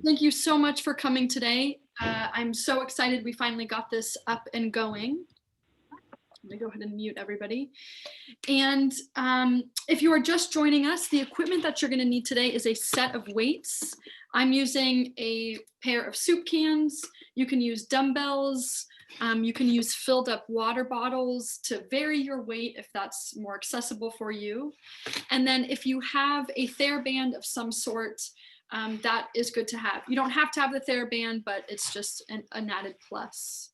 Thank you so much for coming today. I'm so excited we finally got this up and going. Let me go ahead and mute everybody. And if you are just joining us, the equipment that you're going to need today is a set of weights. I'm using a pair of soup cans. You can use dumbbells. You can use filled up water bottles to vary your weight if that's more accessible for you. And then if you have a TheraBand of some sort, that is good to have. You don't have to have the TheraBand, but it's just an added plus.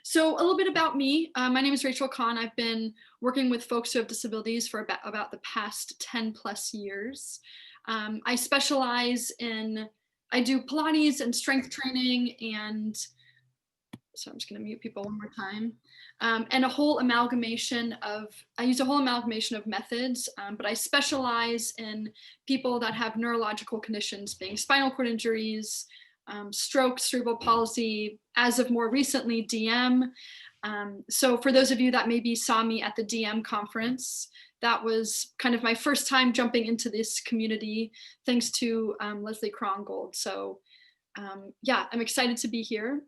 So a little bit about me. My name is Rachel Kahn. I've been working with folks who have disabilities for about the past 10 plus years. I specialize I do Pilates and strength training and so I'm just going to mute people one more time. And I use a whole amalgamation of methods, but I specialize in people that have neurological conditions, being spinal cord injuries, stroke, cerebral palsy, as of more recently, DM. So for those of you that maybe saw me at the DM conference, that was kind of my first time jumping into this community, thanks to Leslie Krongold. So yeah, I'm excited to be here.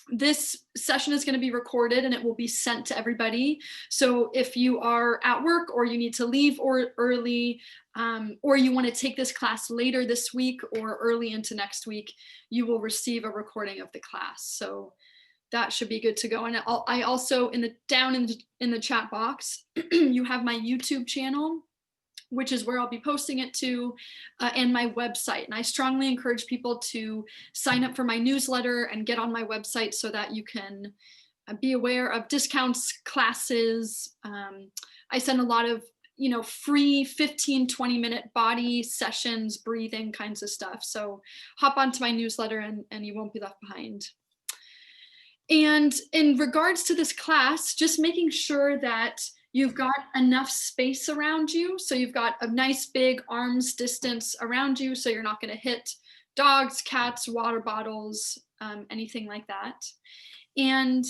This session is going to be recorded and it will be sent to everybody. So if you are at work or you need to leave early, or you want to take this class later this week or early into next week, you will receive a recording of the class. So that should be good to go. And I also, down in the chat box, you have my YouTube channel, which is where I'll be posting it to, and my website. And I strongly encourage people to sign up for my newsletter and get on my website so that you can be aware of discounts, classes. I send a lot of free 15, 20-minute body sessions, breathing kinds of stuff. So hop onto my newsletter and you won't be left behind. And in regards to this class, just making sure that you've got enough space around you. So you've got a nice big arm's distance around you. So you're not going to hit dogs, cats, water bottles, anything like that. And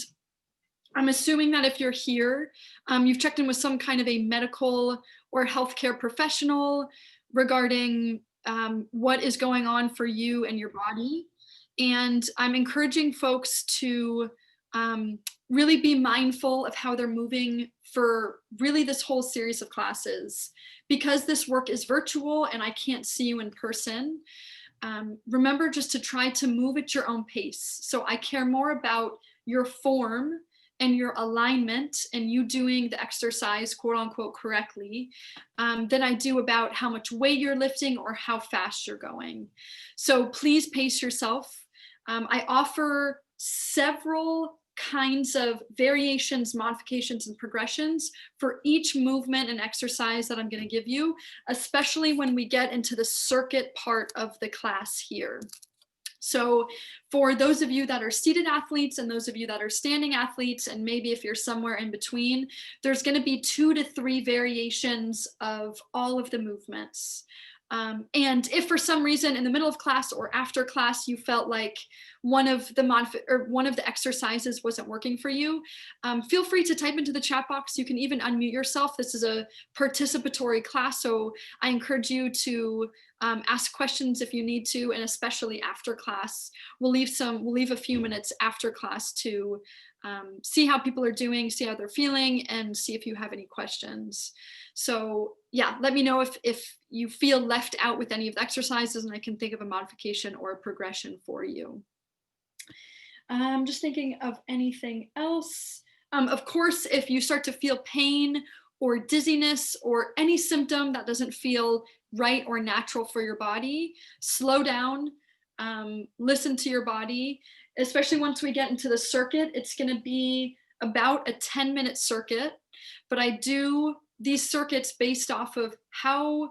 I'm assuming that if you're here, you've checked in with some kind of a medical or healthcare professional regarding what is going on for you and your body. And I'm encouraging folks to really be mindful of how they're moving for really this whole series of classes. Because this work is virtual and I can't see you in person, remember just to try to move at your own pace. So I care more about your form and your alignment and you doing the exercise, quote unquote, correctly, than I do about how much weight you're lifting or how fast you're going. So please pace yourself. I offer several kinds of variations, modifications, and progressions for each movement and exercise that I'm going to give you, especially when we get into the circuit part of the class here. So for those of you that are seated athletes and those of you that are standing athletes, and maybe if you're somewhere in between, there's going to be 2 to 3 variations of all of the movements. And if for some reason in the middle of class or after class you felt like one of the exercises wasn't working for you, feel free to type into the chat box. You can even unmute yourself. This is a participatory class, so I encourage you to ask questions if you need to, and especially after class. We'll leave a few minutes after class to see how people are doing, see how they're feeling, and see if you have any questions. So yeah, let me know if you feel left out with any of the exercises and I can think of a modification or a progression for you. I'm just thinking of anything else. Of course, if you start to feel pain or dizziness or any symptom that doesn't feel right or natural for your body, slow down, listen to your body, especially once we get into the circuit. It's going to be about a 10-minute circuit, but I do these circuits based off of how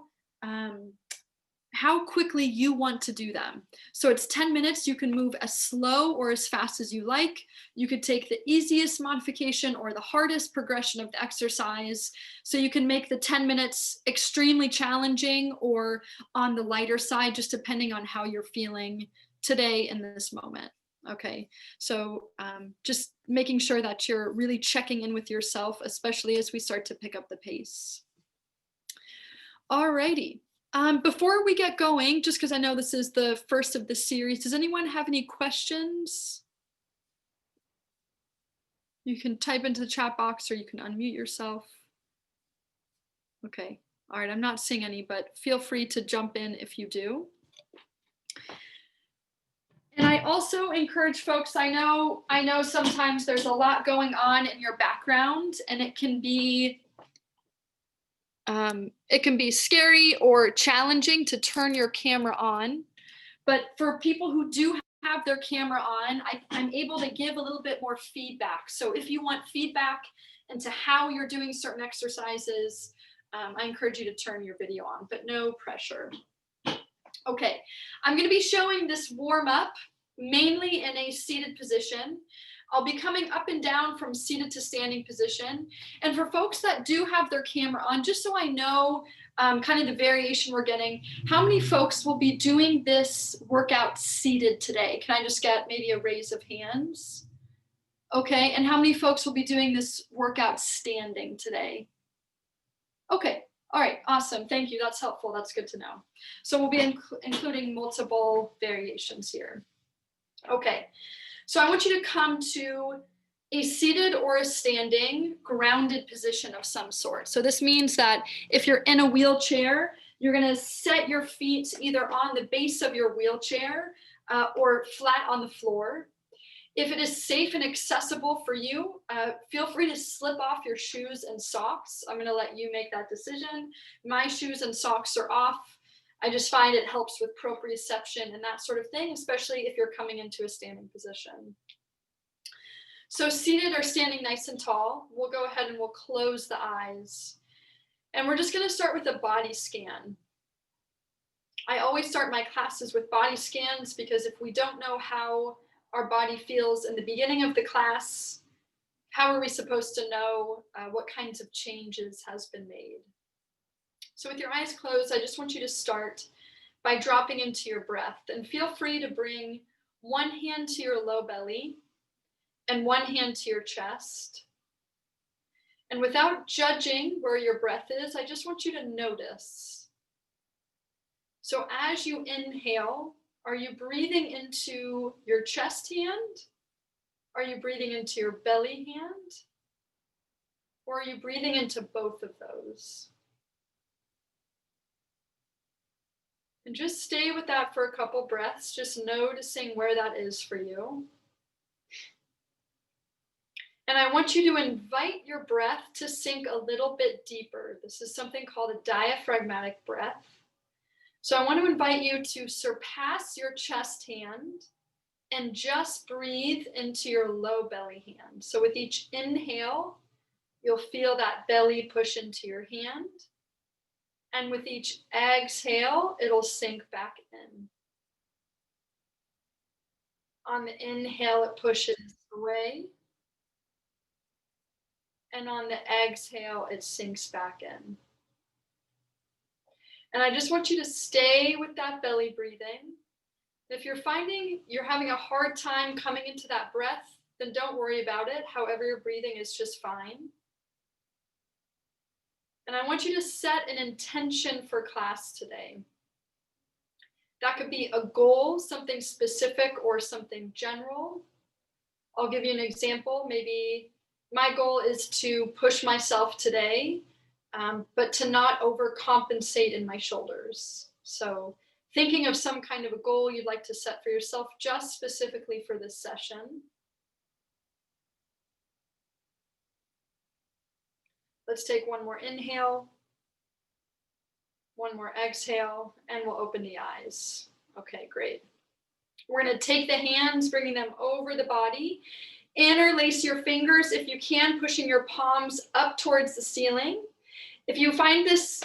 quickly you want to do them. So it's 10 minutes. You can move as slow or as fast as you like. You could take the easiest modification or the hardest progression of the exercise. So you can make the 10 minutes extremely challenging or on the lighter side, just depending on how you're feeling today in this moment. Okay, so just making sure that you're really checking in with yourself, especially as we start to pick up the pace. Alrighty. Before we get going, just because I know this is the first of the series, does anyone have any questions? You can type into the chat box or you can unmute yourself. Okay, all right, I'm not seeing any, but feel free to jump in if you do. And I also encourage folks, I know sometimes there's a lot going on in your background and it can be scary or challenging to turn your camera on. But for people who do have their camera on, I'm able to give a little bit more feedback. So if you want feedback into how you're doing certain exercises, I encourage you to turn your video on, but no pressure. Okay, I'm going to be showing this warm up mainly in a seated position. I'll be coming up and down from seated to standing position. And for folks that do have their camera on, just so I know kind of the variation we're getting, how many folks will be doing this workout seated today? Can I just get maybe a raise of hands? Okay, and how many folks will be doing this workout standing today? Okay, all right, awesome, thank you, that's helpful, that's good to know. So we'll be including multiple variations here. Okay, so I want you to come to a seated or a standing grounded position of some sort. So this means that if you're in a wheelchair, you're going to set your feet either on the base of your wheelchair or flat on the floor. If it is safe and accessible for you, feel free to slip off your shoes and socks. I'm going to let you make that decision. My shoes and socks are off. I just find it helps with proprioception and that sort of thing, especially if you're coming into a standing position. So seated or standing nice and tall, we'll go ahead and we'll close the eyes. And we're just going to start with a body scan. I always start my classes with body scans because if we don't know how our body feels in the beginning of the class, how are we supposed to know what kinds of changes has been made? So with your eyes closed, I just want you to start by dropping into your breath, and feel free to bring one hand to your low belly and one hand to your chest. And without judging where your breath is, I just want you to notice. So as you inhale, are you breathing into your chest hand? Are you breathing into your belly hand? Or are you breathing into both of those? And just stay with that for a couple breaths, just noticing where that is for you. And I want you to invite your breath to sink a little bit deeper. This is something called a diaphragmatic breath. So I want to invite you to surpass your chest hand and just breathe into your low belly hand. So with each inhale, you'll feel that belly push into your hand. And with each exhale, it'll sink back in. On the inhale, it pushes away. And on the exhale, it sinks back in. And I just want you to stay with that belly breathing. If you're finding you're having a hard time coming into that breath, then don't worry about it. However you're breathing is just fine. And I want you to set an intention for class today. That could be a goal, something specific or something general. I'll give you an example. Maybe my goal is to push myself today, but to not overcompensate in my shoulders. So thinking of some kind of a goal you'd like to set for yourself just specifically for this session. Let's take one more inhale, one more exhale, and we'll open the eyes. Okay, great. We're going to take the hands, bringing them over the body. Interlace your fingers if you can, pushing your palms up towards the ceiling. If you find this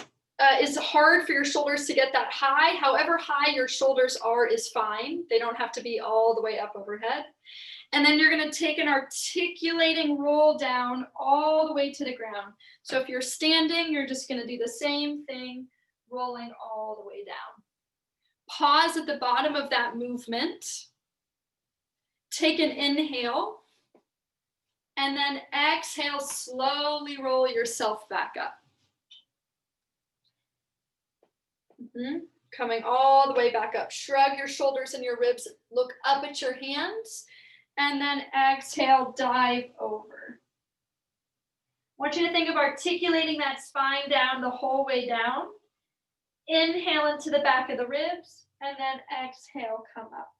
is hard for your shoulders to get that high, however high your shoulders are is fine. They don't have to be all the way up overhead. And then you're going to take an articulating roll down all the way to the ground. So if you're standing, you're just going to do the same thing, rolling all the way down. Pause at the bottom of that movement. Take an inhale. And then exhale, slowly roll yourself back up. Coming all the way back up. Shrug your shoulders and your ribs. Look up at your hands. And then exhale, dive over. I want you to think of articulating that spine down the whole way down. Inhale into the back of the ribs. And then exhale, come up.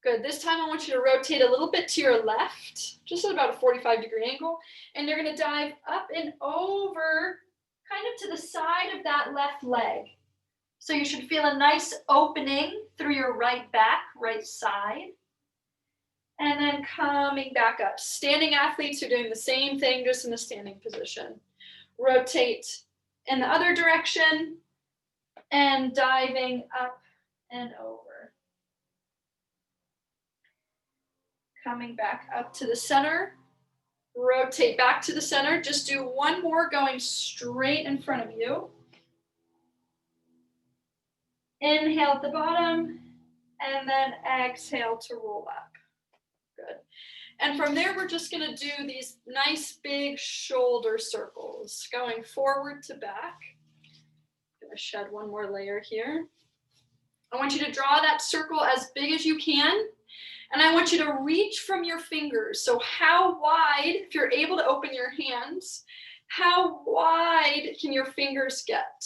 Good. This time I want you to rotate a little bit to your left, just at about a 45-degree angle. And you're going to dive up and over, kind of to the side of that left leg. So you should feel a nice opening through your right back, right side. And then coming back up. Standing athletes are doing the same thing, just in a standing position. Rotate in the other direction and diving up and over. Coming back up to the center. Rotate back to the center. Just do one more going straight in front of you. Inhale at the bottom and then exhale to roll up. Good. And from there, we're just going to do these nice big shoulder circles going forward to back. I'm going to shed one more layer here. I want you to draw that circle as big as you can. And I want you to reach from your fingers. So how wide, if you're able to open your hands, how wide can your fingers get?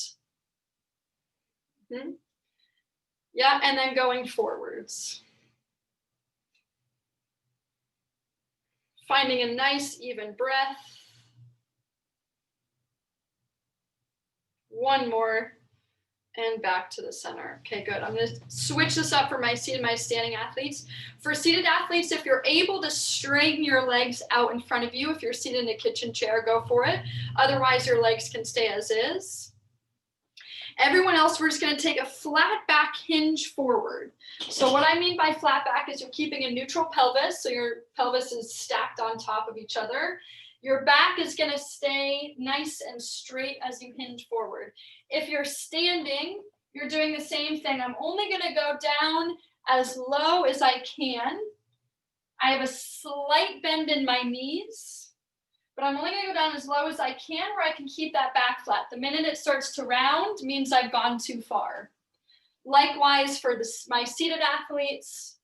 Yeah, and then going forwards. Finding a nice even breath. One more. And back to the center. Okay, good. I'm going to switch this up for my seated, my standing athletes. For seated athletes, if you're able to straighten your legs out in front of you, if you're seated in a kitchen chair, go for it. Otherwise, your legs can stay as is. Everyone else, we're just going to take a flat back hinge forward. So what I mean by flat back is you're keeping a neutral pelvis. So your pelvis is stacked on top of each other. Your back is going to stay nice and straight as you hinge forward. If you're standing, you're doing the same thing. I'm only going to go down as low as I can. I have a slight bend in my knees, but I'm only going to go down as low as I can where I can keep that back flat. The minute it starts to round means I've gone too far. Likewise for my seated athletes,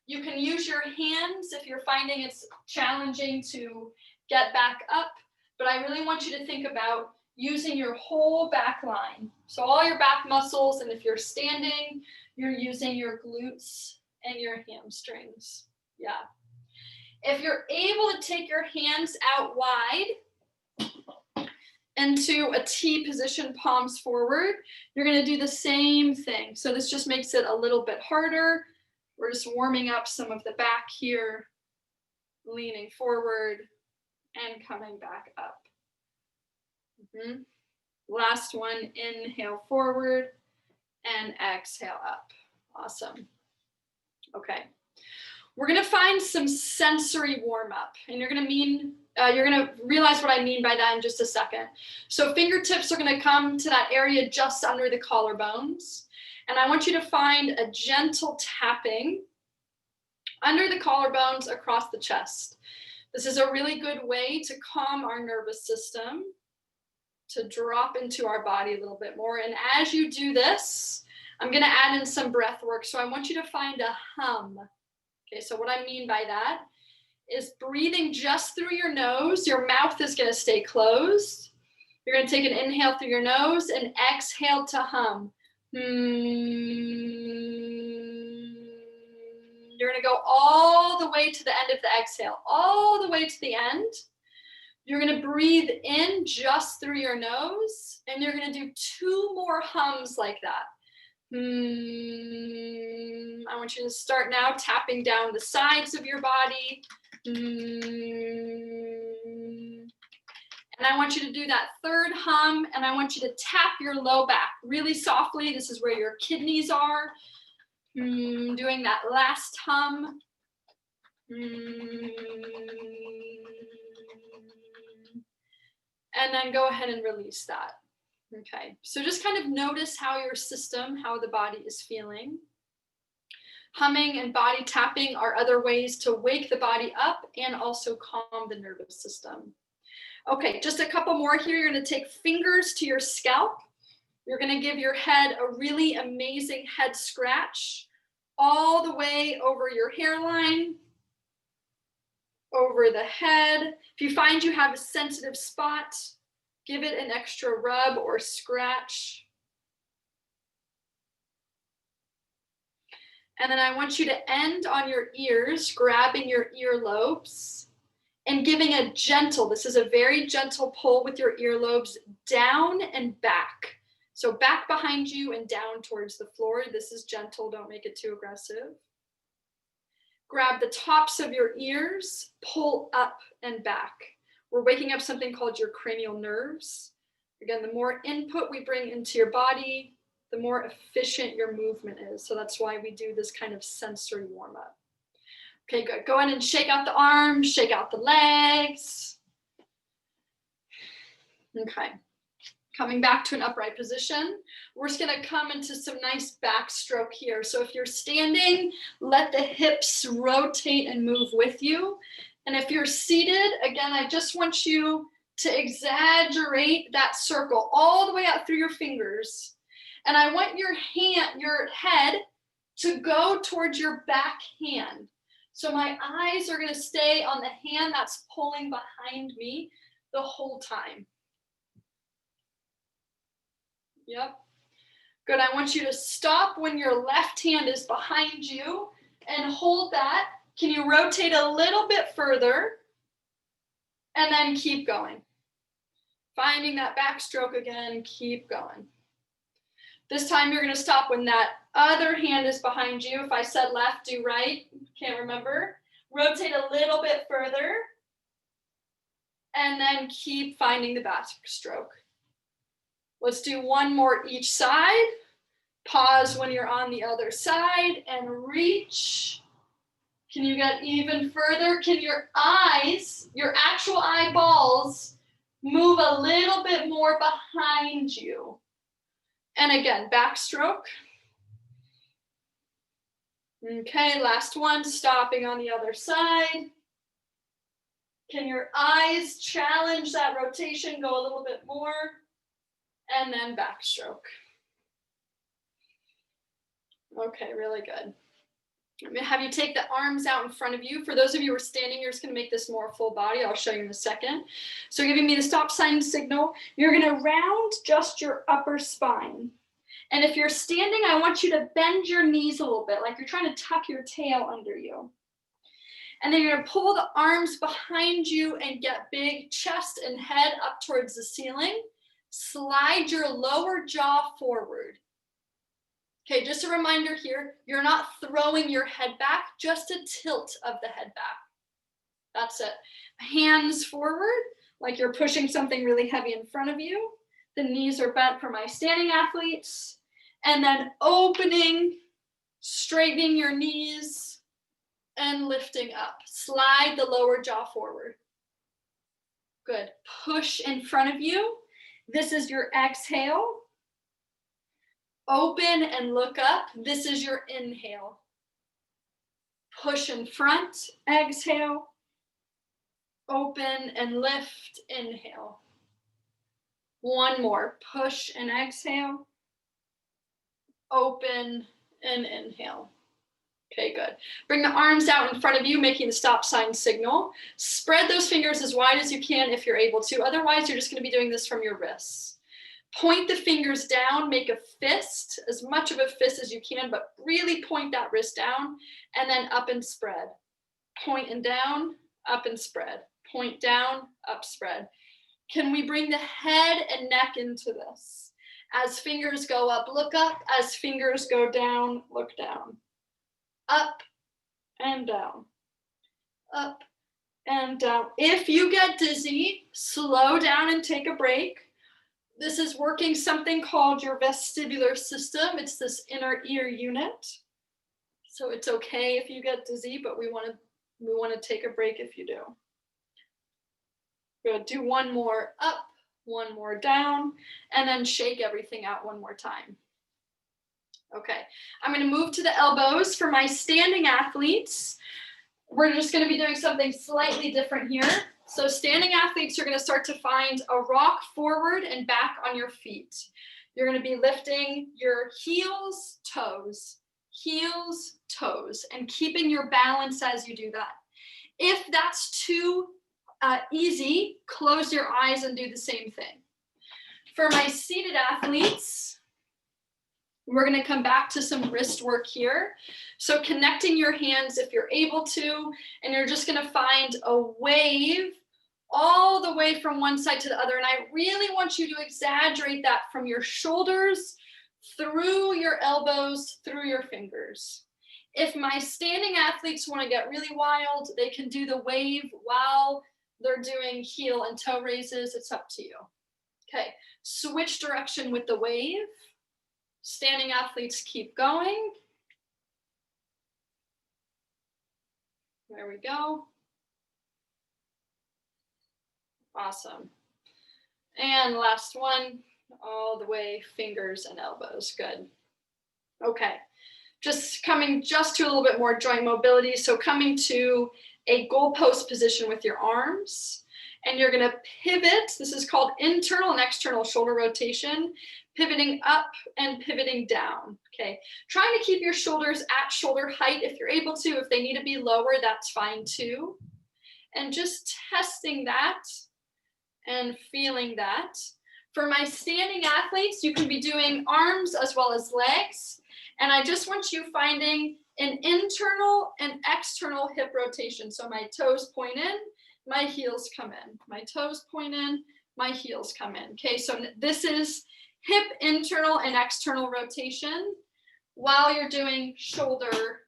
you can use your hands if you're finding it's challenging to get back up, but I really want you to think about using your whole back line. So all your back muscles, and if you're standing, you're using your glutes and your hamstrings. Yeah. If you're able to take your hands out wide into a T position, palms forward, you're going to do the same thing. So this just makes it a little bit harder. We're just warming up some of the back here, leaning forward, and coming back up. Last one, inhale forward and exhale up. Awesome. Okay. We're going to find some sensory warm up, and you're going to realize what I mean by that in just a second. So fingertips are going to come to that area just under the collarbones, and I want you to find a gentle tapping under the collarbones across the chest. This is a really good way to calm our nervous system, to drop into our body a little bit more. And as you do this, I'm going to add in some breath work. So I want you to find a hum. Okay, so what I mean by that is breathing just through your nose. Your mouth is going to stay closed. You're going to take an inhale through your nose and exhale to hum. You're going to go all the way to the end of the exhale, all the way to the end. You're going to breathe in just through your nose, and you're going to do 2 more hums like that. I want you to start now tapping down the sides of your body. And I want you to do that 3rd hum, and I want you to tap your low back really softly. This is where your kidneys are. Doing that last hum. And then go ahead and release that. Okay, so just kind of notice how your system, how the body is feeling. Humming and body tapping are other ways to wake the body up and also calm the nervous system. Okay, just a couple more here. You're going to take fingers to your scalp. You're going to give your head a really amazing head scratch all the way over your hairline, over the head. If you find you have a sensitive spot, give it an extra rub or scratch. And then I want you to end on your ears, grabbing your earlobes and giving a gentle, this is a very gentle pull with your earlobes down and back. So back behind you and down towards the floor. This is gentle, don't make it too aggressive. Grab the tops of your ears, pull up and back. We're waking up something called your cranial nerves. Again, the more input we bring into your body, the more efficient your movement is. So that's why we do this kind of sensory warm up. Okay, good. Go ahead and shake out the arms, shake out the legs. Okay. Coming back to an upright position, we're just going to come into some nice backstroke here. So if you're standing, let the hips rotate and move with you. And if you're seated, again, I just want you to exaggerate that circle all the way out through your fingers. And I want your head to go towards your back hand. So my eyes are going to stay on the hand that's pulling behind me the whole time. Yep. Good. I want you to stop when your left hand is behind you and hold that. Can you rotate a little bit further? And then keep going. Finding that backstroke again, keep going. This time you're going to stop when that other hand is behind you. If I said left, do right. Can't remember. Rotate a little bit further. And then keep finding the backstroke. Let's do one more each side. Pause when you're on the other side and reach. Can you get even further? Can your eyes, your actual eyeballs, move a little bit more behind you? And again, backstroke. Okay, last one, stopping on the other side. Can your eyes challenge that rotation, go a little bit more? And then backstroke. Okay, really good. I'm gonna have you take the arms out in front of you. For those of you who are standing, you're just gonna make this more full body. I'll show you in a second. So giving me the stop sign signal, you're gonna round just your upper spine. And if you're standing, I want you to bend your knees a little bit, like you're trying to tuck your tail under you. And then you're gonna pull the arms behind you and get big chest and head up towards the ceiling. Slide your lower jaw forward. Okay, just a reminder here, you're not throwing your head back, just a tilt of the head back. That's it. Hands forward, like you're pushing something really heavy in front of you. The knees are bent for my standing athletes. And then opening, straightening your knees, and lifting up. Slide the lower jaw forward. Good. Push in front of you. This is your exhale. Open and look up. This is your inhale. Push in front, exhale. Open and lift, inhale. One more, push and exhale. Open and inhale. Okay, good. Bring the arms out in front of you, making the stop sign signal. Spread those fingers as wide as you can if you're able to. Otherwise, you're just going to be doing this from your wrists. Point the fingers down, make a fist, as much of a fist as you can, but really point that wrist down, and then up and spread. Point and down, up and spread. Point down, up, spread. Can we bring the head and neck into this? As fingers go up, look up. As fingers go down, look down. Up and down. Up and down. If you get dizzy, slow down and take a break. This is working something called your vestibular system. It's this inner ear unit. So it's okay if you get dizzy, but we want to take a break if you do. Good. Do one more up, one more down, and then shake everything out one more time. Okay, I'm going to move to the elbows. For my standing athletes, we're just going to be doing something slightly different here. So standing athletes, you're going to start to find a rock forward and back on your feet. You're going to be lifting your heels, toes, and keeping your balance as you do that. If that's too easy, close your eyes and do the same thing. For my seated athletes, we're going to come back to some wrist work here. So connecting your hands if you're able to, and you're just going to find a wave all the way from one side to the other. And I really want you to exaggerate that from your shoulders through your elbows, through your fingers. If my standing athletes want to get really wild, they can do the wave while they're doing heel and toe raises. It's up to you. Okay, switch direction with the wave. Standing athletes keep going. There we go. Awesome. And last one, all the way, fingers and elbows. Good. Okay. Just coming just to a little bit more joint mobility. So coming to a goalpost position with your arms, and you're going to pivot. This is called internal and external shoulder rotation, pivoting up and pivoting down. Okay. Trying to keep your shoulders at shoulder height if you're able to. If they need to be lower, that's fine too. And just testing that and feeling that. For my standing athletes, you can be doing arms as well as legs. And I just want you finding an internal and external hip rotation. So my toes point in, my heels come in. My toes point in, my heels come in. Okay, so this is hip internal and external rotation while you're doing shoulder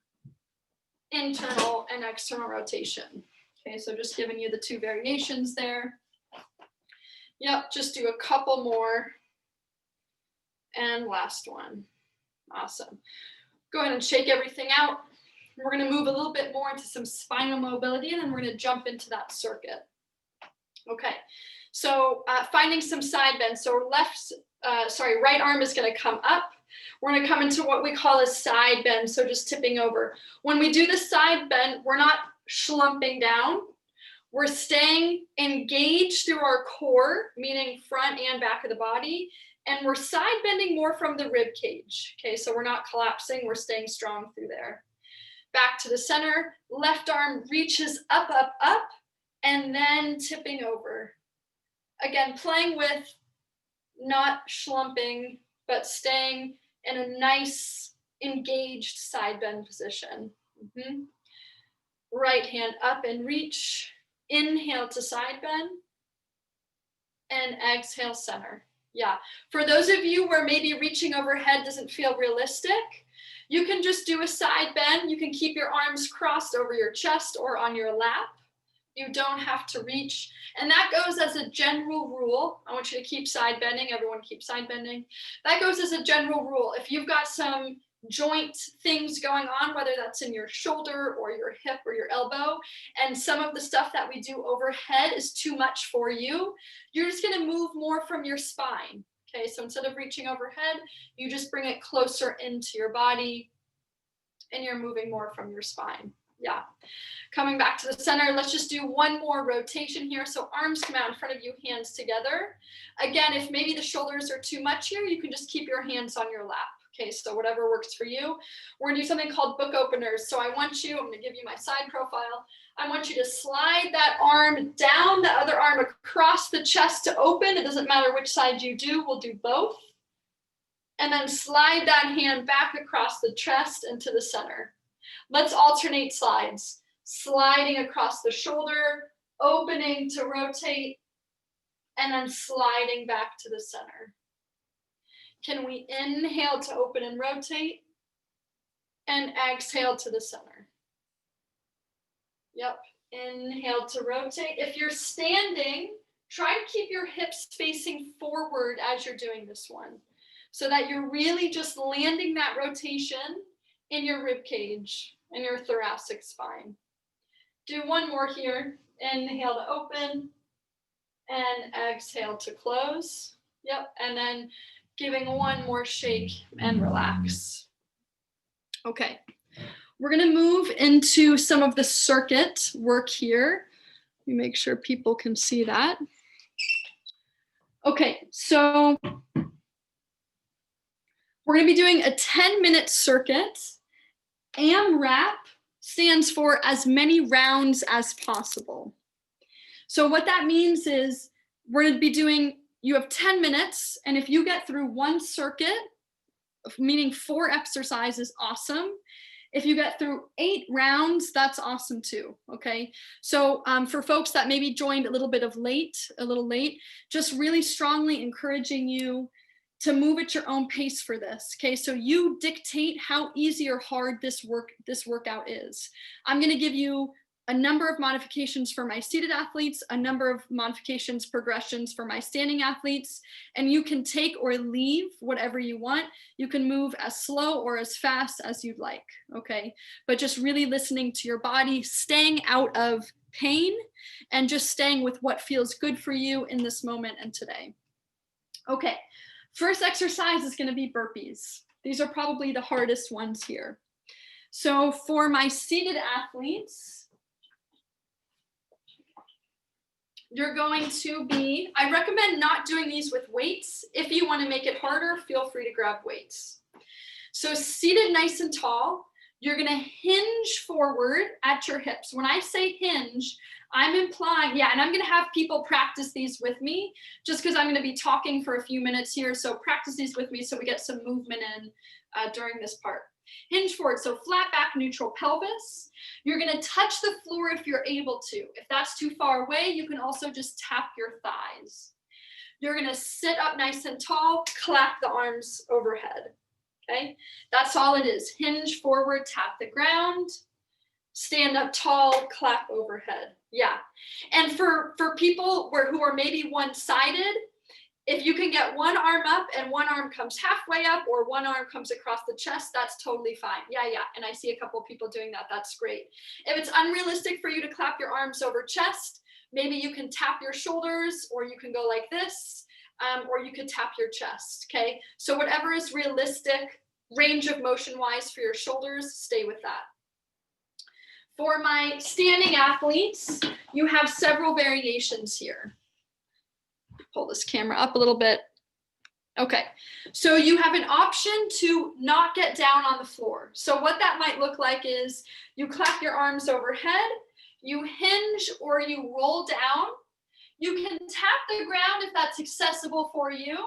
internal and external rotation. Okay, so just giving you the two variations there. Yep, just do a couple more. And last one. Awesome. Go ahead and shake everything out. We're going to move a little bit more into some spinal mobility, and then we're going to jump into that circuit. Okay, so finding some side bend. So right arm is going to come up. We're going to come into what we call a side bend, so just tipping over. When we do the side bend, we're not slumping down. We're staying engaged through our core, meaning front and back of the body, and we're side bending more from the rib cage. Okay, so we're not collapsing, we're staying strong through there. Back to the center, left arm reaches up, up, up, and then tipping over. Again, playing with not slumping, but staying in a nice engaged side bend position. Right hand up and reach. Inhale to side bend and exhale center. Yeah, for those of you where maybe reaching overhead doesn't feel realistic, you can just do a side bend. You can keep your arms crossed over your chest or on your lap. You don't have to reach. And that goes as a general rule. I want you to keep side bending. Everyone keep side bending. That goes as a general rule. If you've got some joint things going on, whether that's in your shoulder or your hip or your elbow, and some of the stuff that we do overhead is too much for you, you're just going to move more from your spine. Okay, so instead of reaching overhead, you just bring it closer into your body and you're moving more from your spine. Yeah. Coming back to the center, let's just do one more rotation here. So arms come out in front of you, hands together. Again, if maybe the shoulders are too much here, you can just keep your hands on your lap. Okay, so whatever works for you. We're gonna do something called book openers. So I'm gonna give you my side profile. I want you to slide that arm down, the other arm across the chest to open. It doesn't matter which side you do, we'll do both. And then slide that hand back across the chest into the center. Let's alternate slides. Sliding across the shoulder, opening to rotate, and then sliding back to the center. Can we inhale to open and rotate, and exhale to the center? Yep, inhale to rotate. If you're standing, try to keep your hips facing forward as you're doing this one, so that you're really just landing that rotation in your rib cage and your thoracic spine. Do one more here. Inhale to open and exhale to close. Yep, and then giving one more shake and relax. Okay, we're gonna move into some of the circuit work here. Let me make sure people can see that. Okay, so We're gonna be doing a 10-minute circuit. AMRAP stands for as many rounds as possible. So what that means is we're gonna be doing, you have 10 minutes, and if you get through one circuit, meaning 4 exercises, awesome. If you get through 8 rounds, that's awesome too, okay? So for folks that maybe joined a little late, just really strongly encouraging you to move at your own pace for this, okay? So you dictate how easy or hard this workout is. I'm gonna give you a number of modifications for my seated athletes, a number of modifications, progressions for my standing athletes, and you can take or leave whatever you want. You can move as slow or as fast as you'd like, okay? But just really listening to your body, staying out of pain, and just staying with what feels good for you in this moment and today. Okay, first exercise is gonna be burpees. These are probably the hardest ones here. So for my seated athletes, you're going to be, I recommend not doing these with weights. If you want to make it harder, feel free to grab weights. So seated nice and tall, you're going to hinge forward at your hips. When I say hinge, I'm implying, yeah, and I'm going to have people practice these with me just because I'm going to be talking for a few minutes here. So practice these with me so we get some movement in during this part. Hinge forward, so flat back, neutral pelvis. You're gonna touch the floor if you're able to. If that's too far away, you can also just tap your thighs. You're gonna sit up nice and tall, clap the arms overhead, okay? That's all it is. Hinge forward, tap the ground, stand up tall, clap overhead. Yeah, and for people who are maybe one-sided, if you can get one arm up and one arm comes halfway up or one arm comes across the chest, that's totally fine. Yeah, and I see a couple of people doing that. That's great. If it's unrealistic for you to clap your arms over chest, maybe you can tap your shoulders, or you can go like this, or you could tap your chest, okay? So whatever is realistic, range of motion wise for your shoulders, stay with that. For my standing athletes, you have several variations here. Pull this camera up a little bit. Okay, so you have an option to not get down on the floor. So what that might look like is you clap your arms overhead, you hinge or you roll down. You can tap the ground if that's accessible for you.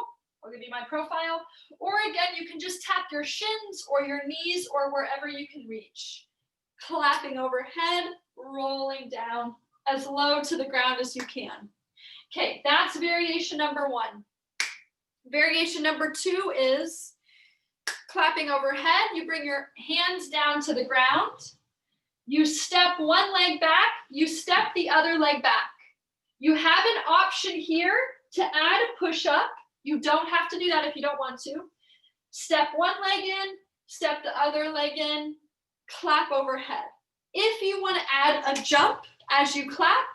I'll give you my profile. Or again, you can just tap your shins or your knees or wherever you can reach. Clapping overhead, rolling down as low to the ground as you can. Okay, that's variation number 1. Variation number 2 is clapping overhead. You bring your hands down to the ground. You step one leg back. You step the other leg back. You have an option here to add a push-up. You don't have to do that if you don't want to. Step one leg in, step the other leg in, clap overhead. If you want to add a jump as you clap,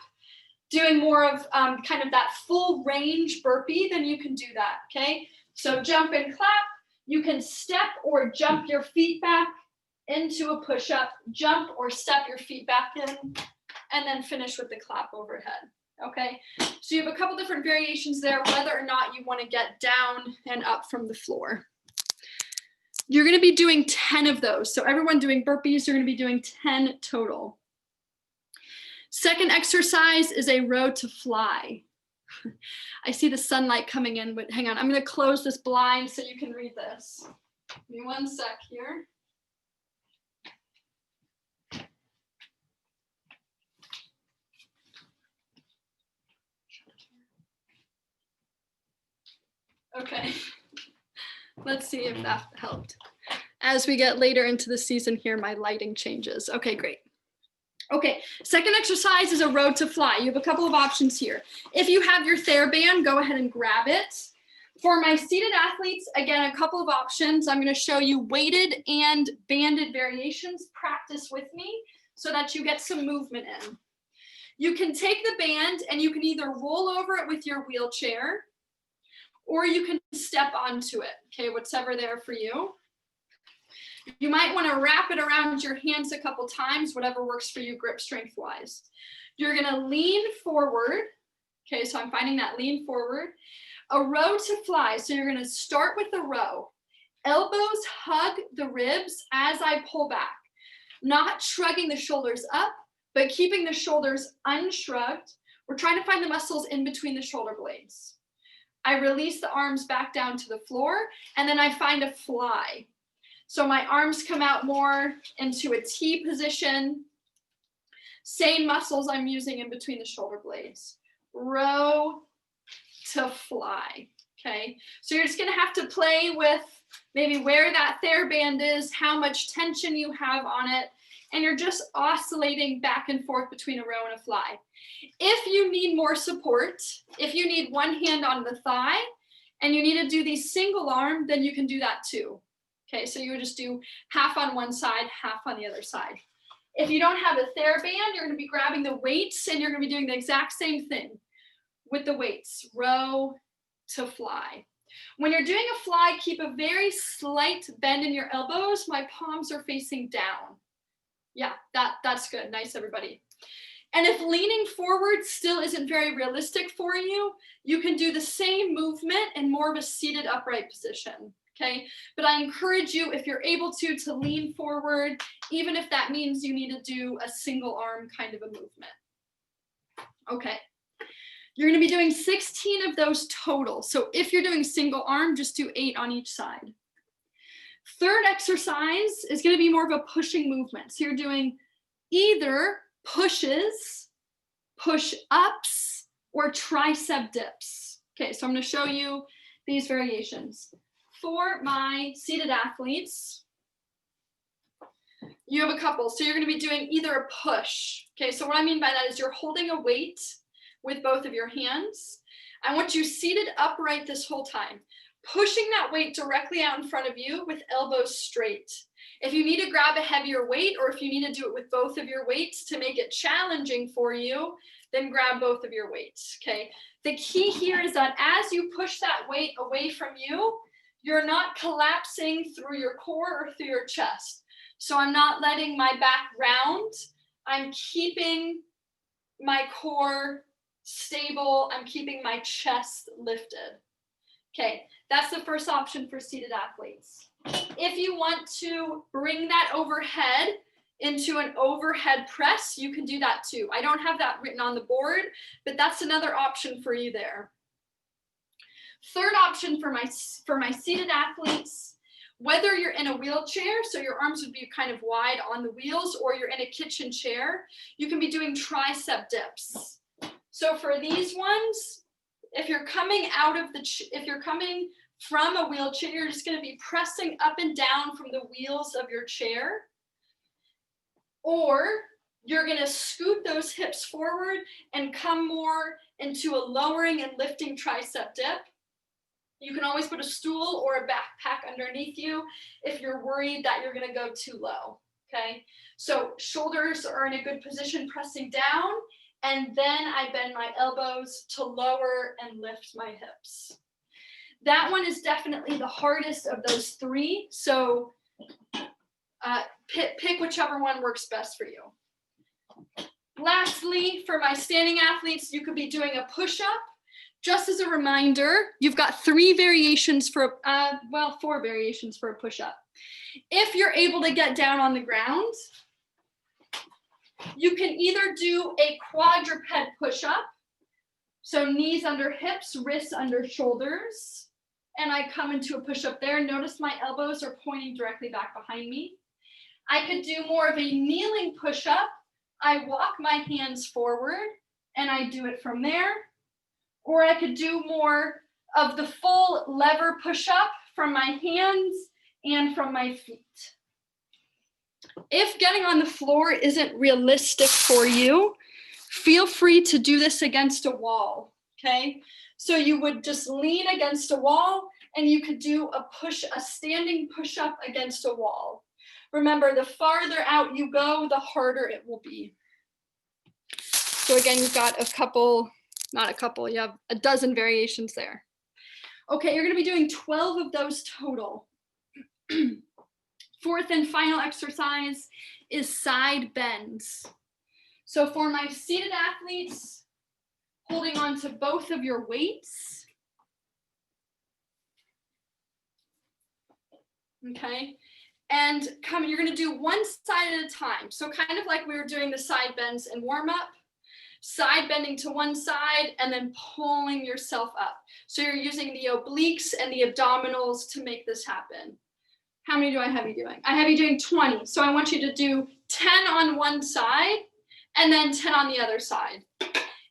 doing more of kind of that full range burpee, then you can do that, okay? So jump and clap. You can step or jump your feet back into a push-up, jump or step your feet back in, and then finish with the clap overhead, okay? So you have a couple different variations there, whether or not you want to get down and up from the floor. You're going to be doing 10 of those. So everyone doing burpees, you're going to be doing 10 total. Second exercise is a row to fly. I see the sunlight coming in, but hang on. I'm going to close this blind so you can read this. Give me one sec here. Okay. Let's see if that helped. As we get later into the season here, my lighting changes. Okay, great. Okay, second exercise is a row to fly. You have a couple of options here. If you have your TheraBand, go ahead and grab it. For my seated athletes, again, a couple of options. I'm going to show you weighted and banded variations. Practice with me so that you get some movement in. You can take the band and you can either roll over it with your wheelchair or you can step onto it, okay, whatever there for you. You might want to wrap it around your hands a couple times, whatever works for you grip strength wise. You're going to lean forward. Okay, so I'm finding that lean forward. A row to fly. So you're going to start with a row. Elbows hug the ribs as I pull back, not shrugging the shoulders up, but keeping the shoulders unshrugged. We're trying to find the muscles in between the shoulder blades. I release the arms back down to the floor, and then I find a fly. So my arms come out more into a T position. Same muscles I'm using in between the shoulder blades. Row to fly, okay? So you're just gonna have to play with maybe where that TheraBand is, how much tension you have on it, and you're just oscillating back and forth between a row and a fly. If you need more support, if you need one hand on the thigh and you need to do the single arm, then you can do that too. Okay, so you would just do half on one side, half on the other side. If you don't have a TheraBand, you're gonna be grabbing the weights and you're gonna be doing the exact same thing with the weights, row to fly. When you're doing a fly, keep a very slight bend in your elbows. My palms are facing down. Yeah, that's good. Nice, everybody. And if leaning forward still isn't very realistic for you, you can do the same movement in more of a seated upright position, okay? But I encourage you, if you're able to lean forward, even if that means you need to do a single arm kind of a movement. Okay. You're gonna be doing 16 of those total. So if you're doing single arm, just do 8 on each side. Third exercise is gonna be more of a pushing movement. So you're doing either pushes, push-ups, or tricep dips. Okay, so I'm gonna show you these variations. For my seated athletes, you have a couple. So you're gonna be doing either a push. Okay, so what I mean by that is you're holding a weight with both of your hands. I want you seated upright this whole time, pushing that weight directly out in front of you with elbows straight. If you need to grab a heavier weight, or if you need to do it with both of your weights to make it challenging for you, then grab both of your weights, okay? The key here is that as you push that weight away from you, you're not collapsing through your core or through your chest. So I'm not letting my back round. I'm keeping my core stable. I'm keeping my chest lifted. Okay, that's the first option for seated athletes. If you want to bring that overhead into an overhead press, you can do that too. I don't have that written on the board, but that's another option for you there. Third option for my seated athletes, whether you're in a wheelchair, so your arms would be kind of wide on the wheels, or you're in a kitchen chair, you can be doing tricep dips. So for these ones, if you're coming from a wheelchair, you're just going to be pressing up and down from the wheels of your chair, or you're going to scoot those hips forward and come more into a lowering and lifting tricep dip. You can always put a stool or a backpack underneath you if you're worried that you're going to go too low, okay? So shoulders are in a good position pressing down, and then I bend my elbows to lower and lift my hips. That one is definitely the hardest of those three, so pick whichever one works best for you. Lastly, for my standing athletes, you could be doing a push-up. Just as a reminder, you've got 4 variations for a push-up. If you're able to get down on the ground, you can either do a quadruped push-up, so knees under hips, wrists under shoulders, and I come into a push-up there. Notice my elbows are pointing directly back behind me. I could do more of a kneeling push-up. I walk my hands forward and I do it from there. Or I could do more of the full lever push-up from my hands and from my feet. If getting on the floor isn't realistic for you, feel free to do this against a wall, okay? So you would just lean against a wall and you could do a standing push-up against a wall. Remember, the farther out you go, the harder it will be. So again, you've got you have a dozen variations there. Okay, you're gonna be doing 12 of those total. Fourth and final exercise is side bends. So for my seated athletes, holding on to both of your weights. okay? And you're gonna do one side at a time. So kind of like we were doing the side bends and warm up, side bending to one side and then pulling yourself up. So you're using the obliques and the abdominals to make this happen. How many do I have you doing? I have you doing 20. So I want you to do 10 on one side and then 10 on the other side.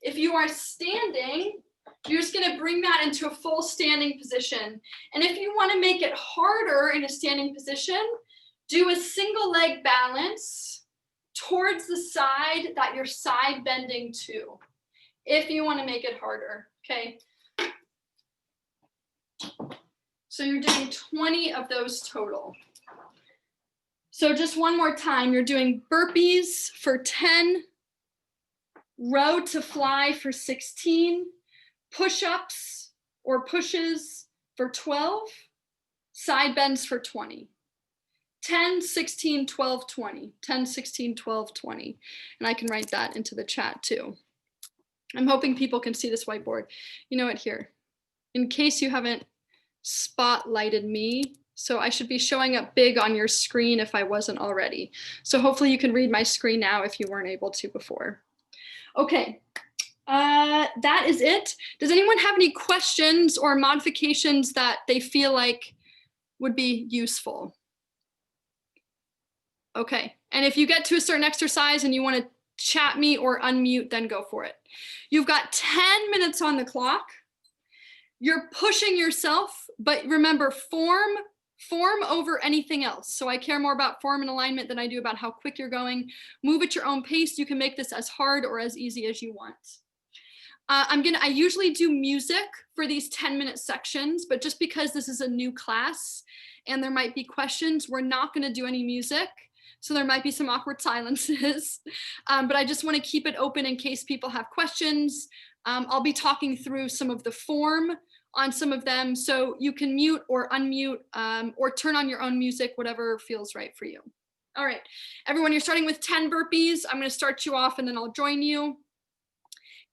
If you are standing, you're just gonna bring that into a full standing position. And if you wanna make it harder in a standing position, do a single leg balance towards the side that you're side bending to, if you wanna make it harder, okay? So you're doing 20 of those total. So just one more time, you're doing burpees for 10, row to fly for 16, push-ups or pushes for 12, side bends for 20. 10, 16, 12, 20. 10, 16, 12, 20. And I can write that into the chat too. I'm hoping people can see this whiteboard. You know what, here, in case you haven't spotlighted me, so I should be showing up big on your screen if I wasn't already. So hopefully you can read my screen now if you weren't able to before. Okay, that is it. Does anyone have any questions or modifications that they feel like would be useful? Okay, and if you get to a certain exercise and you want to chat me or unmute, then go for it. You've got 10 minutes on the clock. You're pushing yourself, but remember, form over anything else. So I care more about form and alignment than I do about how quick you're going. Move at your own pace. You can make this as hard or as easy as you want. I usually do music for these 10-minute sections, but just because this is a new class and there might be questions, we're not going to do any music. So there might be some awkward silences, but I just want to keep it open in case people have questions. I'll be talking through some of the form on some of them, so you can mute or unmute or turn on your own music, whatever feels right for you. All right, everyone, you're starting with 10 burpees. I'm going to start you off and then I'll join you.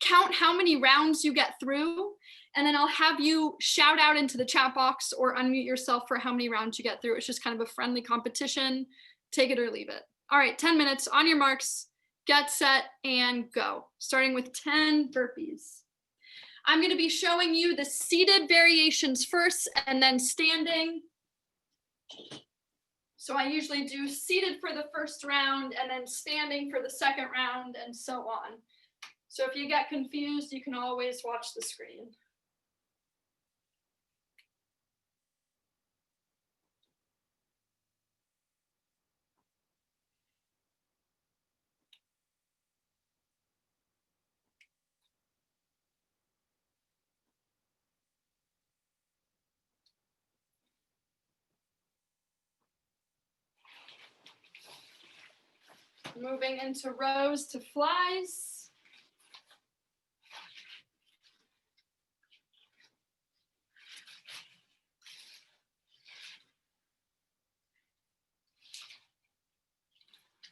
Count how many rounds you get through, and then I'll have you shout out into the chat box or unmute yourself for how many rounds you get through. It's just kind of a friendly competition. Take it or leave it. All right, 10 minutes, on your marks, get set, and go. Starting with 10 burpees. I'm going to be showing you the seated variations first and then standing. So I usually do seated for the first round and then standing for the second round and so on. So if you get confused, you can always watch the screen. Moving into rows to flies.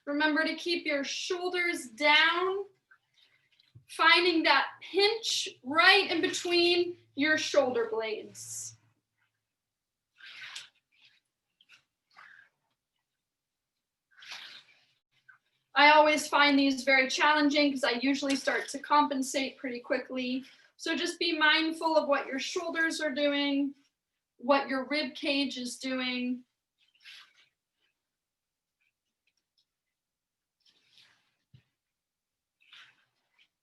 Remember to keep your shoulders down, finding that pinch right in between your shoulder blades. I always find these very challenging because I usually start to compensate pretty quickly. So just be mindful of what your shoulders are doing, what your rib cage is doing.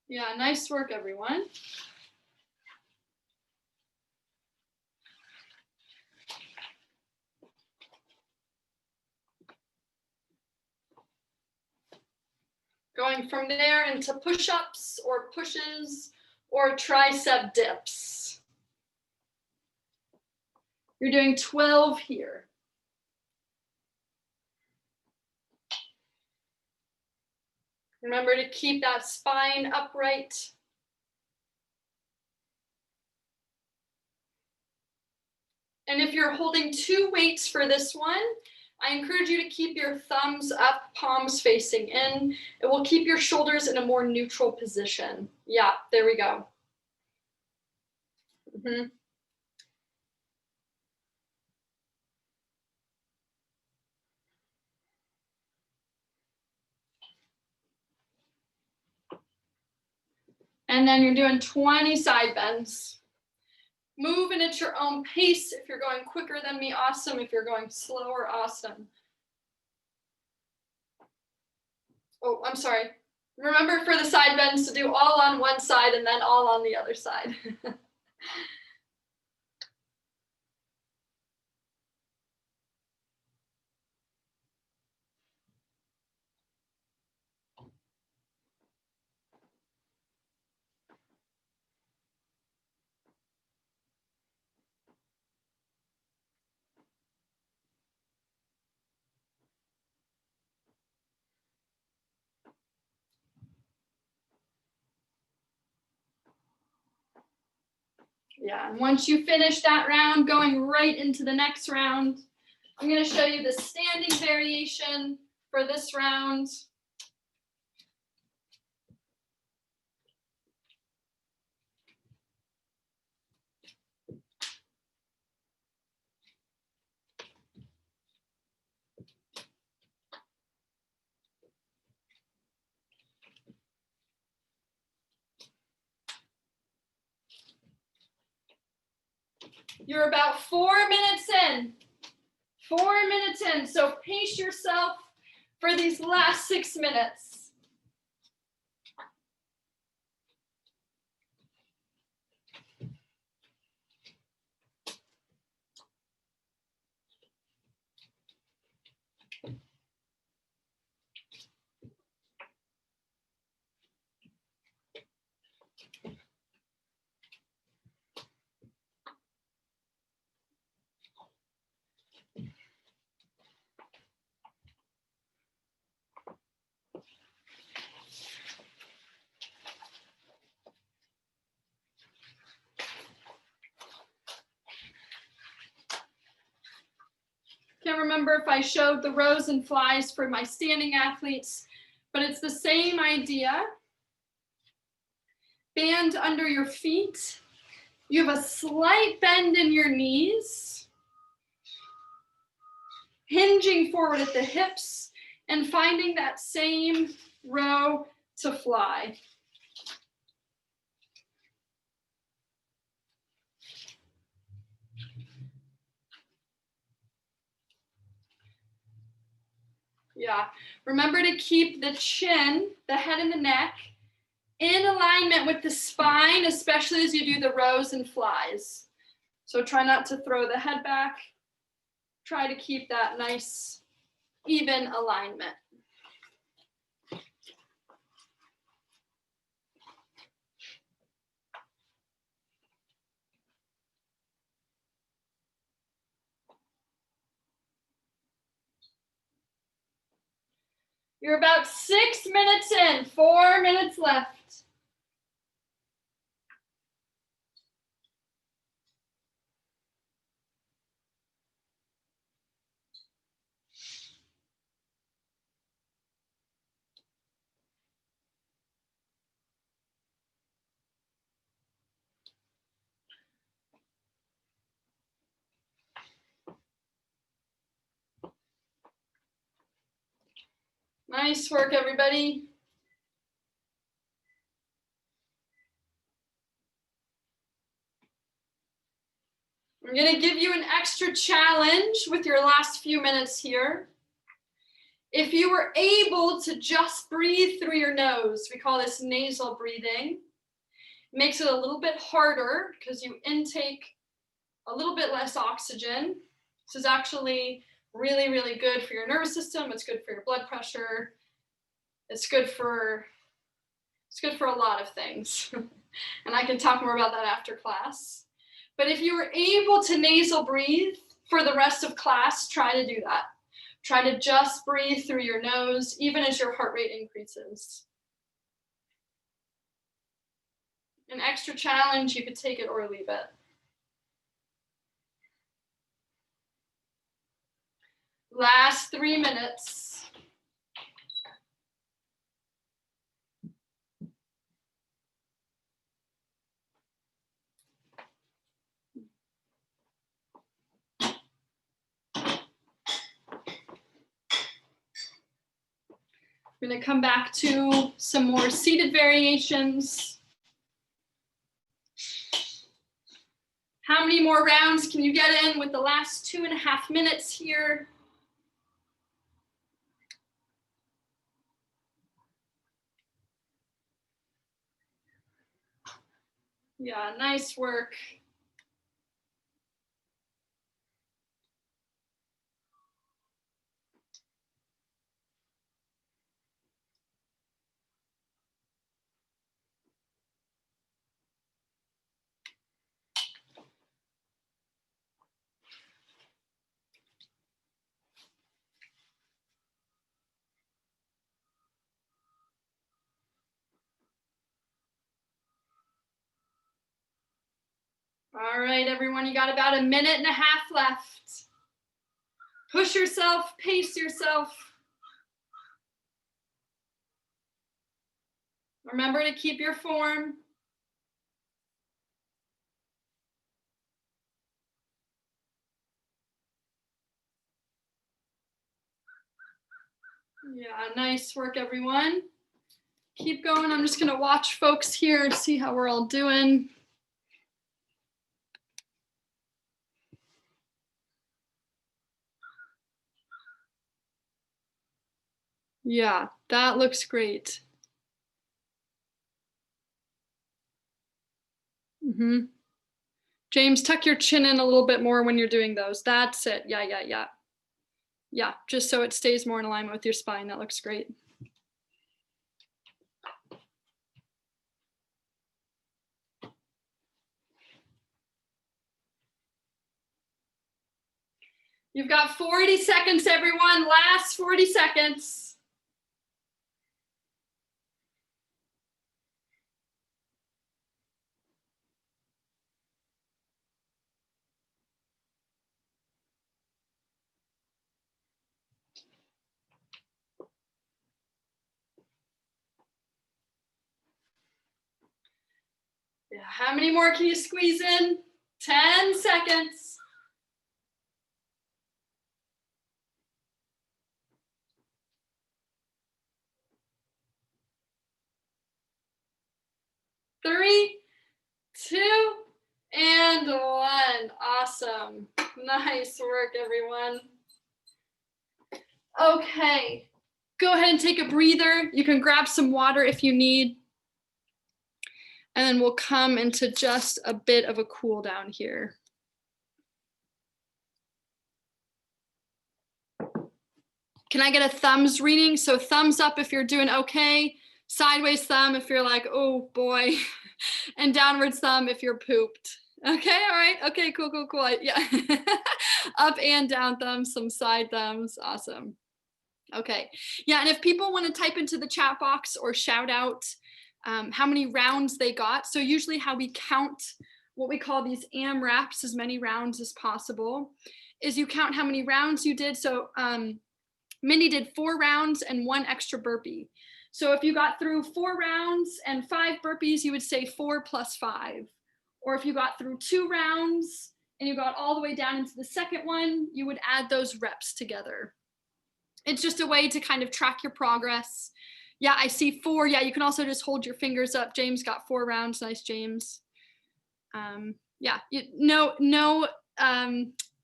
Yeah, nice work, everyone. Going from there into push-ups or pushes or tricep dips. You're doing 12 here. Remember to keep that spine upright. And if you're holding two weights for this one, I encourage you to keep your thumbs up, palms facing in. It will keep your shoulders in a more neutral position. Yeah, there we go. And then you're doing 20 side bends. Moving at your own pace. If you're going quicker than me, awesome. If you're going slower, awesome. Oh, I'm sorry. Remember for the side bends to do all on one side and then all on the other side. Yeah, and once you finish that round, going right into the next round, I'm going to show you the standing variation for this round. You're about 4 minutes in. 4 minutes in. So pace yourself for these last 6 minutes. Can't remember if I showed the rows and flies for my standing athletes, but it's the same idea. Band under your feet. You have a slight bend in your knees. Hinging forward at the hips and finding that same row to fly. Yeah, remember to keep the chin, the head and the neck in alignment with the spine, especially as you do the rows and flies. So try not to throw the head back. Try to keep that nice, even alignment. You're about 6 minutes in, 4 minutes left. Nice work, everybody. I'm going to give you an extra challenge with your last few minutes here. If you were able to just breathe through your nose, we call this nasal breathing. It makes it a little bit harder because you intake a little bit less oxygen. This is actually really, really good for your nervous system. It's good for your blood pressure. It's good for a lot of things. And I can talk more about that after class. But if you were able to nasal breathe for the rest of class, try to do that. Try to just breathe through your nose, even as your heart rate increases. An extra challenge, you could take it or leave it. Last 3 minutes. We're going to come back to some more seated variations. many more rounds can you get in with the last 2.5 minutes here? Yeah, nice work. All right, everyone, you got about 1.5 minutes left. Push yourself, pace yourself. Remember to keep your form. Yeah, nice work, everyone. Keep going. I'm just gonna watch folks here, see how we're all doing. Yeah, that looks great. Mm-hmm. James, tuck your chin in a little bit more when you're doing those. That's it. Yeah, yeah, yeah. Yeah, just so it stays more in alignment with your spine. That looks great. You've got 40 seconds, everyone. Last 40 seconds. Yeah, how many more can you squeeze in? 10 seconds. 3, 2, and 1. Awesome. Nice work, everyone. Okay, go ahead and take a breather. You can grab some water if you need. And then we'll come into just a bit of a cool down here. Can I get a thumbs reading? So thumbs up if you're doing okay, sideways thumb if you're like, oh boy, and downwards thumb if you're pooped. Okay, all right, okay, cool, cool, cool. Yeah, up and down thumbs, some side thumbs, awesome. Okay, yeah, and if people want to type into the chat box or shout out how many rounds they got, so usually how we count what we call these AMRAPs, as many rounds as possible, is you count how many rounds you did. So Mindy did 4 rounds and 1 extra burpee. So if you got through 4 rounds and 5 burpees, you would say 4 plus 5. Or if you got through 2 rounds and you got all the way down into the second one, you would add those reps together. It's just a way to kind of track your progress. Yeah, I see 4. Yeah, you can also just hold your fingers up. James got 4 rounds. Nice, James. Yeah, no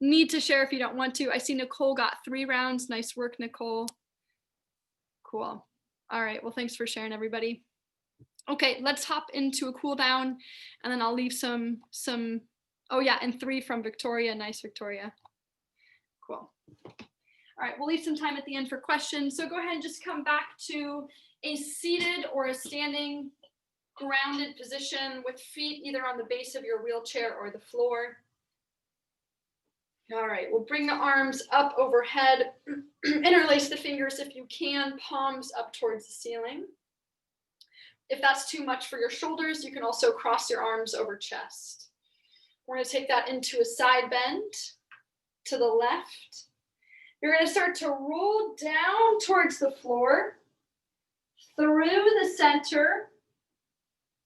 need to share if you don't want to. I see Nicole got 3 rounds. Nice work, Nicole. Cool. All right, well, thanks for sharing, everybody. Okay, let's hop into a cool down, and then I'll leave some, oh yeah, and 3 from Victoria. Nice, Victoria. Cool. All right, we'll leave some time at the end for questions. So go ahead and just come back to a seated or a standing grounded position with feet either on the base of your wheelchair or the floor. All right, we'll bring the arms up overhead, interlace the fingers if you can, palms up towards the ceiling. If that's too much for your shoulders, you can also cross your arms over chest. We're going to take that into a side bend to the left. You're going to start to roll down towards the floor, through the center,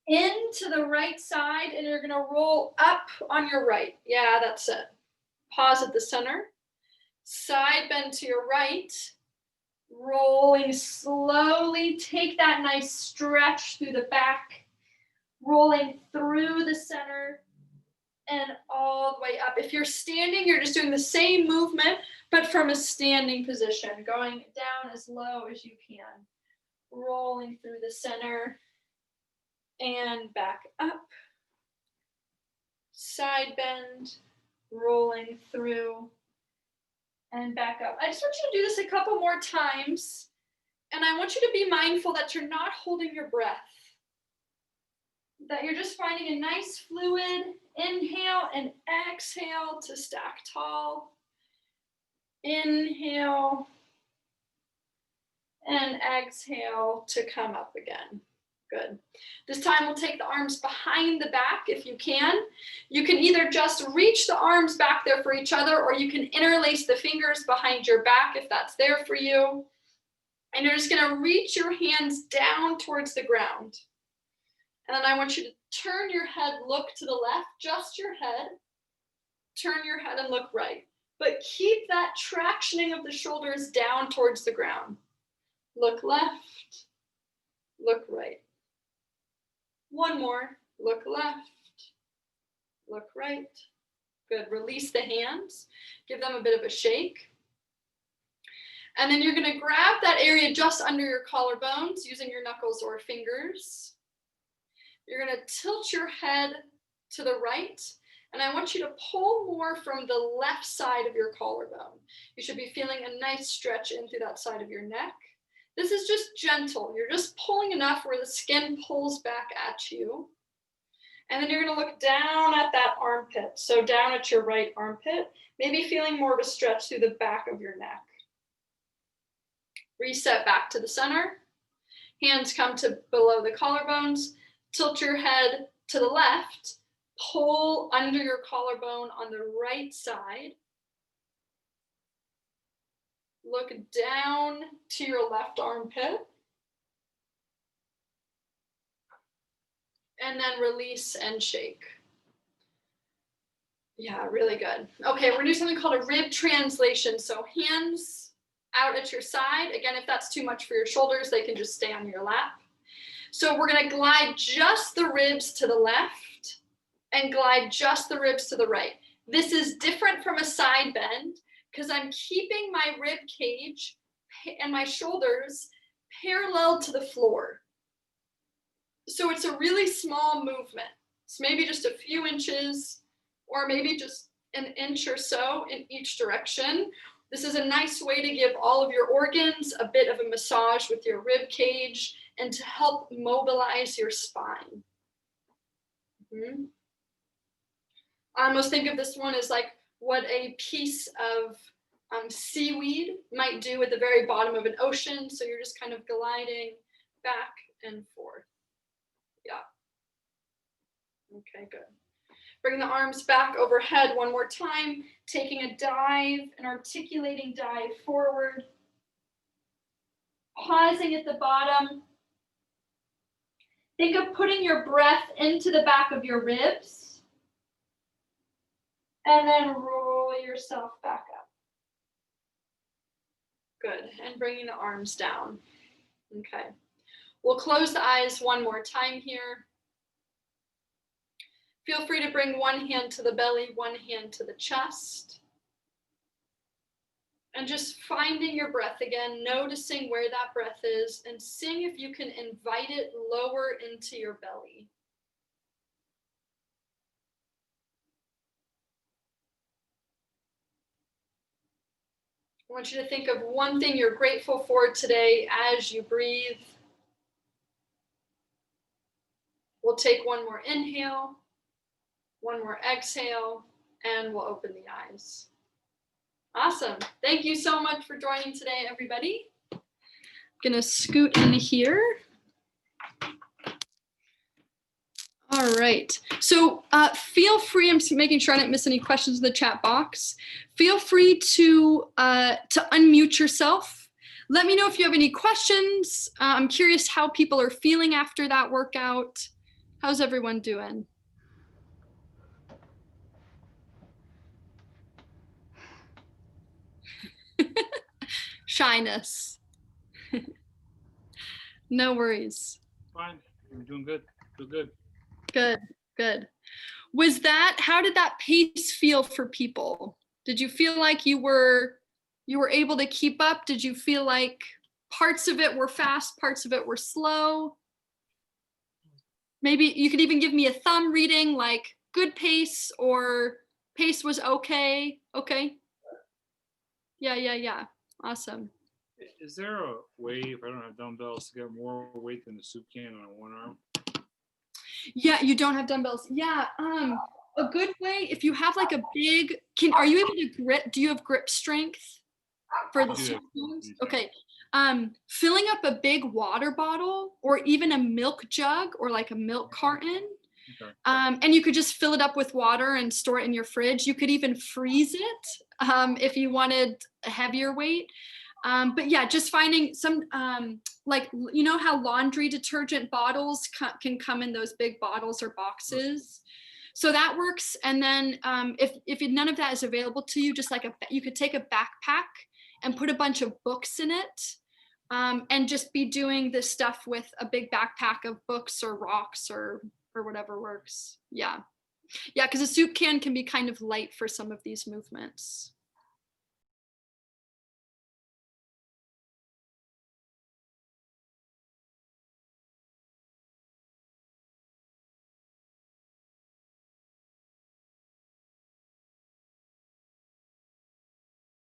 into the right side, and you're going to roll up on your right. Yeah, that's it. Pause at the center. Side bend to your right. Rolling slowly. Take that nice stretch through the back. Rolling through the center. and all the way up. If you're standing, you're just doing the same movement, but from a standing position, going down as low as you can, rolling through the center and back up. Side bend, rolling through and back up. I just want you to do this a couple more times, and I want you to be mindful that you're not holding your breath, that you're just finding a nice fluid inhale and exhale to stack tall. Inhale and exhale to come up again. Good. This time we'll take the arms behind the back if you can. You can either just reach the arms back there for each other, or you can interlace the fingers behind your back if that's there for you. And you're just gonna reach your hands down towards the ground. And then I want you to turn your head, look to the left, just your head. Turn your head and look right. But keep that tractioning of the shoulders down towards the ground. Look left, look right. One more, look left, look right. Good, release the hands, give them a bit of a shake. And then you're gonna grab that area just under your collarbones using your knuckles or fingers. You're gonna tilt your head to the right, and I want you to pull more from the left side of your collarbone. You should be feeling a nice stretch in through that side of your neck. This is just gentle. You're just pulling enough where the skin pulls back at you. And then you're gonna look down at that armpit. So down at your right armpit, maybe feeling more of a stretch through the back of your neck. Reset back to the center. Hands come to below the collarbones. Tilt your head to the left. Pull under your collarbone on the right side. Look down to your left armpit. And then release and shake. Yeah, really good. Okay, we're gonna do something called a rib translation. So hands out at your side. Again, if that's too much for your shoulders, they can just stay on your lap. So we're gonna glide just the ribs to the left and glide just the ribs to the right. This is different from a side bend because I'm keeping my rib cage and my shoulders parallel to the floor. So it's a really small movement. It's maybe just a few inches or maybe just an inch or so in each direction. This is a nice way to give all of your organs a bit of a massage with your rib cage and to help mobilize your spine. I almost think of this one as like what a piece of seaweed might do at the very bottom of an ocean. So you're just kind of gliding back and forth. Yeah. Okay, good. Bring the arms back overhead one more time, taking a dive, an articulating dive forward. Pausing at the bottom. Think of putting your breath into the back of your ribs. And then roll yourself back up. Good, and bringing the arms down. Okay, we'll close the eyes one more time here. Feel free to bring one hand to the belly, one hand to the chest. And just finding your breath again, noticing where that breath is, and seeing if you can invite it lower into your belly. I want you to think of one thing you're grateful for today as you breathe. We'll take one more inhale, one more exhale, and we'll open the eyes. Awesome. Thank you so much for joining today, everybody. I'm gonna scoot in here. All right. So feel free, I'm making sure I didn't miss any questions in the chat box. Feel free to unmute yourself. Let me know if you have any questions. I'm curious how people are feeling after that workout. How's everyone doing? Shyness. No worries. Fine. I'm doing good. Feel good. Good, good. How did that pace feel for people? Did you feel like you were able to keep up? Did you feel like parts of it were fast, parts of it were slow? Maybe you could even give me a thumb reading, like good pace or pace was okay. Okay. Yeah. Awesome. Is there a way, if I don't have dumbbells, to get more weight than the soup can on one arm? Yeah, you don't have dumbbells. Yeah. A good way, if you have like a big, are you able to grip? Do you have grip strength for the soup cans? Okay. Filling up a big water bottle or even a milk jug or like a milk carton. Okay. And you could just fill it up with water and store it in your fridge. You could even freeze it if you wanted a heavier weight. But yeah, just finding some, like, you know how laundry detergent bottles can come in those big bottles or boxes. So that works. And then if none of that is available to you, just like you could take a backpack and put a bunch of books in it. And just be doing this stuff with a big backpack of books or rocks or whatever works. Yeah, because a soup can be kind of light for some of these movements.